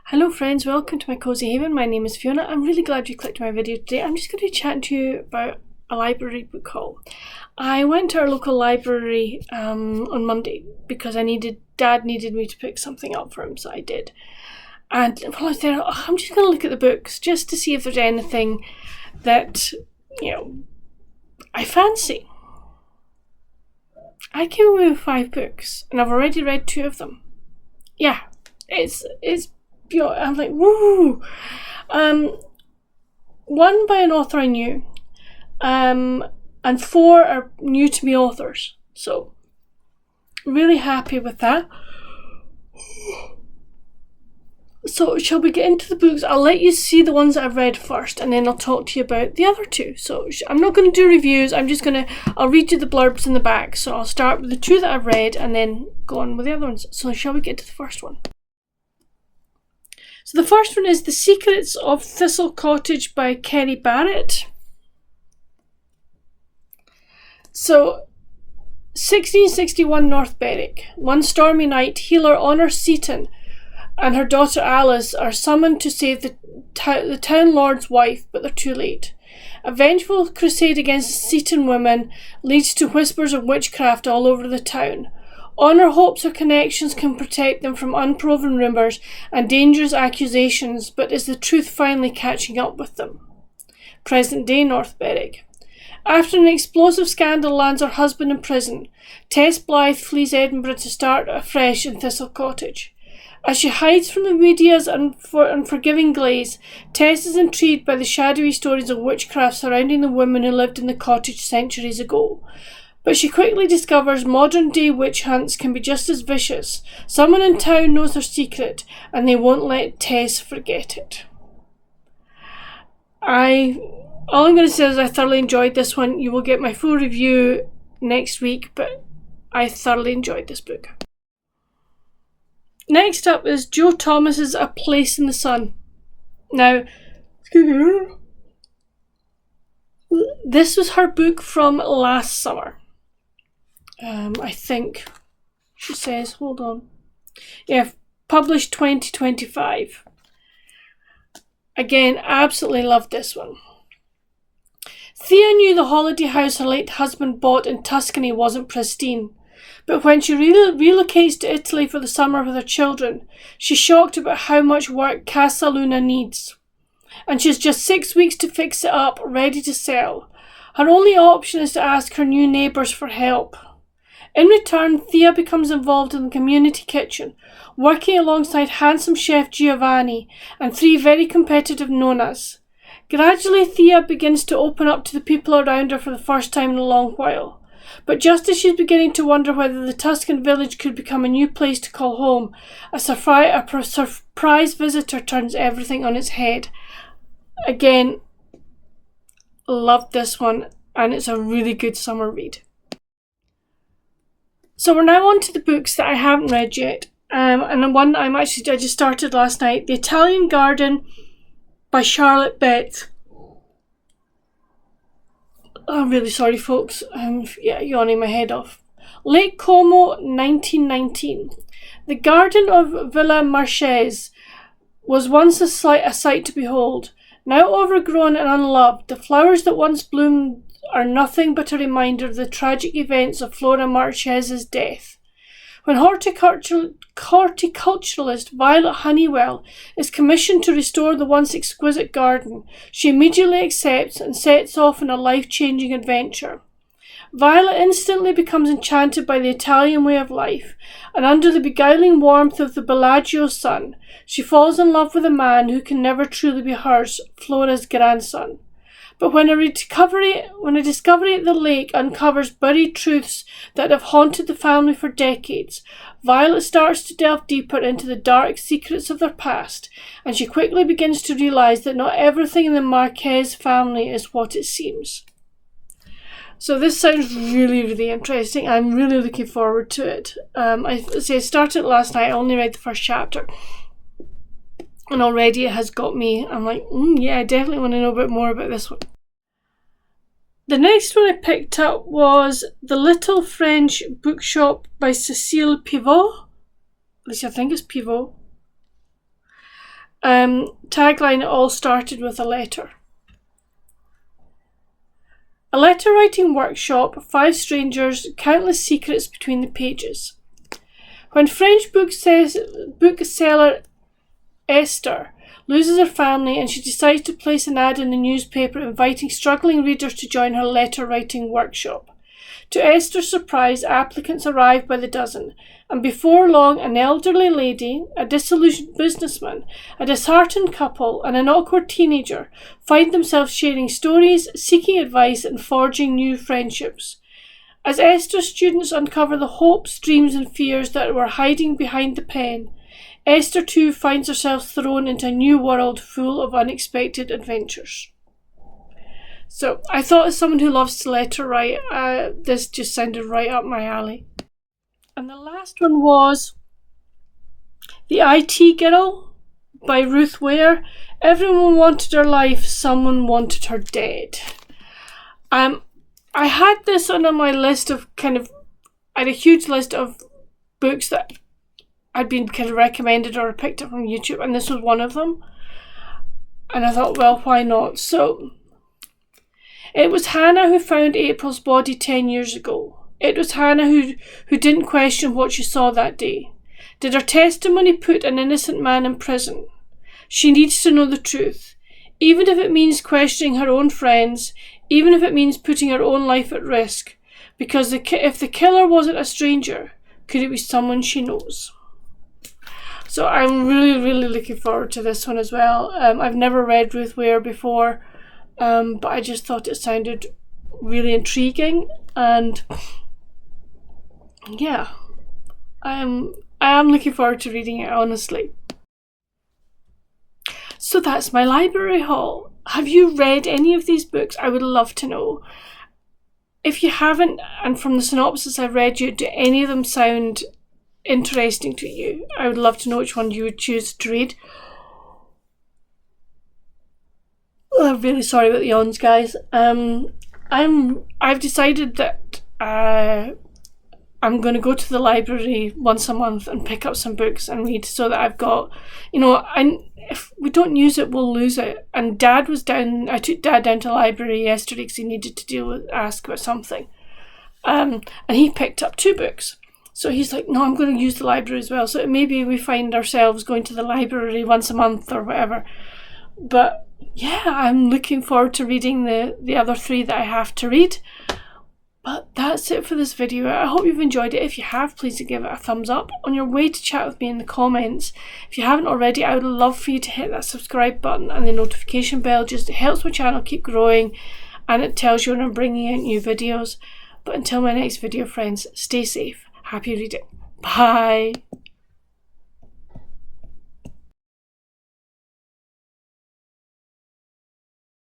Hello friends, welcome to my Cosy Haven. My name is Fiona. I'm really glad you clicked my video today. I'm just going to be chatting to you about a library book haul. I went to our local library on Monday because Dad needed me to pick something up for him, so I did. And while I was there, I'm just going to look at the books just to see if there's anything that, I fancy. I came away with 5 books and I've already read 2 of them. Yeah, it's I'm like, woo! One by an author I knew, and 4 are new to me authors. So, really happy with that. So, shall we get into the books? I'll let you see the ones that I've read first, and then I'll talk to you about the other 2. So, I'm not going to do reviews. I'll read you the blurbs in the back. So, I'll start with the 2 that I've read, and then go on with the other ones. So, shall we get to the first one? So the first one is The Secrets of Thistle Cottage by Kerry Barrett. So, 1661 North Berwick. One stormy night, healer Honor Seaton and her daughter Alice are summoned to save the town lord's wife, but they're too late. A vengeful crusade against Seaton women leads to whispers of witchcraft all over the town. Honor hopes her connections can protect them from unproven rumours and dangerous accusations, but is the truth finally catching up with them? Present day North Berwick. After an explosive scandal lands her husband in prison, Tess Blythe flees Edinburgh to start afresh in Thistle Cottage. As she hides from the media's unforgiving glaze, Tess is intrigued by the shadowy stories of witchcraft surrounding the women who lived in the cottage centuries ago. But she quickly discovers modern-day witch hunts can be just as vicious. Someone in town knows her secret, and they won't let Tess forget it. All I'm going to say is I thoroughly enjoyed this one. You will get my full review next week, but I thoroughly enjoyed this book. Next up is Jo Thomas's A Place in the Sun. Now, this was her book from last summer. I think she says, hold on. Yeah, published 2025. Again, absolutely loved this one. Thea knew the holiday house her late husband bought in Tuscany wasn't pristine, but when she relocates to Italy for the summer with her children, she's shocked about how much work Casa Luna needs. And she's just 6 weeks to fix it up, ready to sell. Her only option is to ask her new neighbours for help. In return, Thea becomes involved in the community kitchen, working alongside handsome chef Giovanni and 3 very competitive nonas. Gradually, Thea begins to open up to the people around her for the first time in a long while. But just as she's beginning to wonder whether the Tuscan village could become a new place to call home, a surprise visitor turns everything on its head. Again, loved this one, and it's a really good summer read. So we're now on to the books that I haven't read yet, and the one I just started last night, The Italian Garden by Charlotte Bett. I'm really sorry, folks. Yawning my head off. Lake Como, 1919. The garden of Villa Marchese was once a sight to behold. Now overgrown and unloved, the flowers that once bloomed are nothing but a reminder of the tragic events of Flora Marchese's death. When horticulturalist Violet Honeywell is commissioned to restore the once exquisite garden, she immediately accepts and sets off on a life-changing adventure. Violet instantly becomes enchanted by the Italian way of life, and under the beguiling warmth of the Bellagio sun, she falls in love with a man who can never truly be hers, Flora's grandson. But when a discovery at the lake uncovers buried truths that have haunted the family for decades, Violet starts to delve deeper into the dark secrets of their past, and she quickly begins to realise that not everything in the Marquez family is what it seems. So this sounds really, really interesting. I'm really looking forward to it. I started last night. I only read the first chapter. And already it has got me. I'm like, yeah, I definitely want to know a bit more about this one. The next one I picked up was The Little French Bookshop by Cécile Pivot. At least I think it's Pivot. tagline, it all started with a letter. A letter writing workshop, 5 strangers, countless secrets between the pages. When French bookseller Esther loses her family and she decides to place an ad in the newspaper inviting struggling readers to join her letter writing workshop. To Esther's surprise, applicants arrive by the dozen, and before long an elderly lady, a disillusioned businessman, a disheartened couple, and an awkward teenager find themselves sharing stories, seeking advice, and forging new friendships. As Esther's students uncover the hopes, dreams, and fears that were hiding behind the pen, Esther too finds herself thrown into a new world full of unexpected adventures. So I thought, as someone who loves to letter write, this just sounded right up my alley. And the last one was The IT Girl by Ruth Ware. Everyone wanted her life, someone wanted her dead. I had this on my list of I had a huge list of books that had been kind of recommended or picked up from YouTube, and this was one of them. And I thought, well, why not? So it was Hannah who found April's body 10 years ago. It was Hannah who didn't question what she saw that day. Did her testimony put an innocent man in prison? She needs to know the truth, even if it means questioning her own friends, even if it means putting her own life at risk, because if the killer wasn't a stranger, could it be someone she knows? So I'm really, really looking forward to this one as well. I've never read Ruth Ware before, but I just thought it sounded really intriguing, and yeah, I am looking forward to reading it, honestly. So that's my library haul. Have you read any of these books? I would love to know. If you haven't, and from the synopsis I've read you, do any of them sound interesting to you? I would love to know which one you would choose to read. I'm really sorry about the yawns, guys. I've decided that I'm going to go to the library once a month and pick up some books and read, so that I've got, if we don't use it, we'll lose it. And Dad was down. I took Dad down to the library yesterday because he needed to ask about something, and he picked up 2 books. So he's like, no, I'm going to use the library as well. So maybe we find ourselves going to the library once a month or whatever. But yeah, I'm looking forward to reading the other 3 that I have to read. But that's it for this video. I hope you've enjoyed it. If you have, please give it a thumbs up. On your way to chat with me in the comments, if you haven't already, I would love for you to hit that subscribe button and the notification bell. Just it helps my channel keep growing, and it tells you when I'm bringing out new videos. But until my next video, friends, stay safe. Happy reading. Bye.